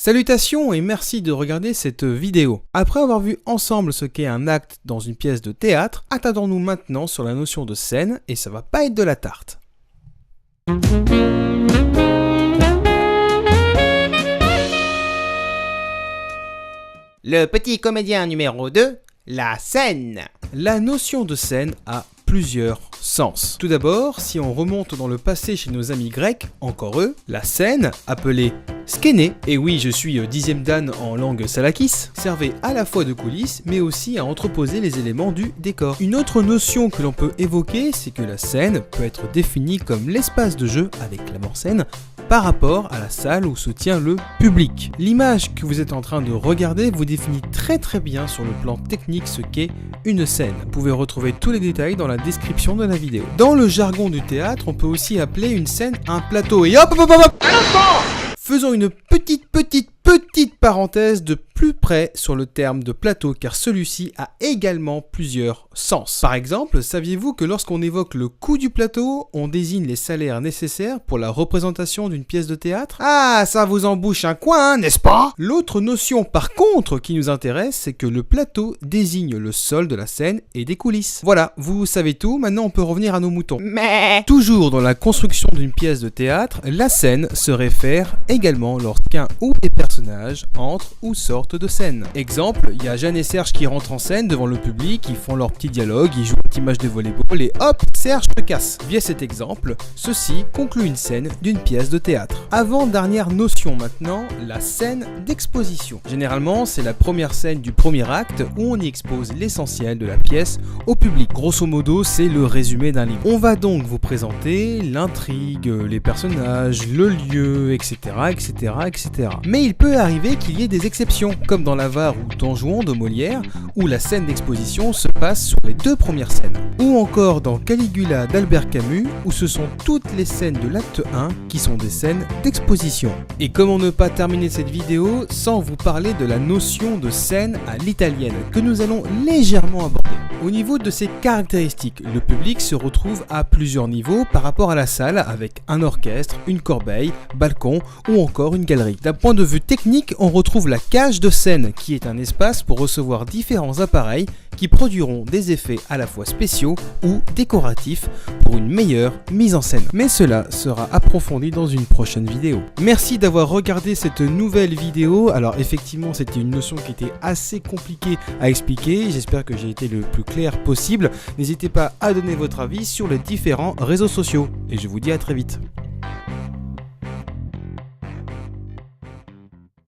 Salutations et merci de regarder cette vidéo. Après avoir vu ensemble ce qu'est un acte dans une pièce de théâtre, attardons-nous maintenant sur la notion de scène et ça va pas être de la tarte. Le petit comédien numéro 2, la scène. La notion de scène a plusieurs sens. Tout d'abord, si on remonte dans le passé chez nos amis grecs, encore eux, la scène, appelée skéné, et oui je suis 10e dan en langue salakis, servait à la fois de coulisses mais aussi à entreposer les éléments du décor. Une autre notion que l'on peut évoquer, c'est que la scène peut être définie comme l'espace de jeu avec la mort-scène par rapport à la salle où se tient le public. L'image que vous êtes en train de regarder vous définit très bien sur le plan technique ce qu'est une scène. Vous pouvez retrouver tous les détails dans la description de la vidéo. Dans le jargon du théâtre, on peut aussi appeler une scène un plateau. Et hop. Faisons une petite parenthèse de plus près sur le terme de plateau car celui-ci a également plusieurs sens. Par exemple, saviez-vous que lorsqu'on évoque le coût du plateau, on désigne les salaires nécessaires pour la représentation d'une pièce de théâtre? Ah, ça vous en bouche un coin, n'est-ce pas? L'autre notion par contre qui nous intéresse, c'est que le plateau désigne le sol de la scène et des coulisses. Voilà, vous savez tout, maintenant on peut revenir à nos moutons. Mais Toujours dans la construction d'une pièce de théâtre, la scène se réfère également lorsqu'un ou des personnages entrent ou sortent de scène. Exemple, il y a Jeanne et Serge qui rentrent en scène devant le public, ils font leur petit dialogue, ils jouent une petite match de volleyball et hop, Serge se casse. Via cet exemple, ceci conclut une scène d'une pièce de théâtre. Avant-dernière notion maintenant, la scène d'exposition. Généralement, c'est la première scène du premier acte où on y expose l'essentiel de la pièce au public. Grosso modo, c'est le résumé d'un livre. On va donc vous présenter l'intrigue, les personnages, le lieu, etc. Mais il peut arriver qu'il y ait des exceptions, comme dans l'Avare ou Don Juan de Molière, où la scène d'exposition se passe sur les deux premières scènes. Ou encore dans Caligula d'Albert Camus, où ce sont toutes les scènes de l'acte 1 qui sont des scènes d'exposition. Et comment ne pas terminer cette vidéo sans vous parler de la notion de scène à l'italienne, que nous allons légèrement aborder. Au niveau de ses caractéristiques, le public se retrouve à plusieurs niveaux par rapport à la salle, avec un orchestre, une corbeille, balcon ou encore une galerie. D'un point de vue technique, on retrouve la cage de scène qui est un espace pour recevoir différents appareils qui produiront des effets à la fois spéciaux ou décoratifs pour une meilleure mise en scène. Mais cela sera approfondi dans une prochaine vidéo. Merci d'avoir regardé cette nouvelle vidéo. Alors effectivement, c'était une notion qui était assez compliquée à expliquer. J'espère que j'ai été le plus clair possible. N'hésitez pas à donner votre avis sur les différents réseaux sociaux. Et je vous dis à très vite.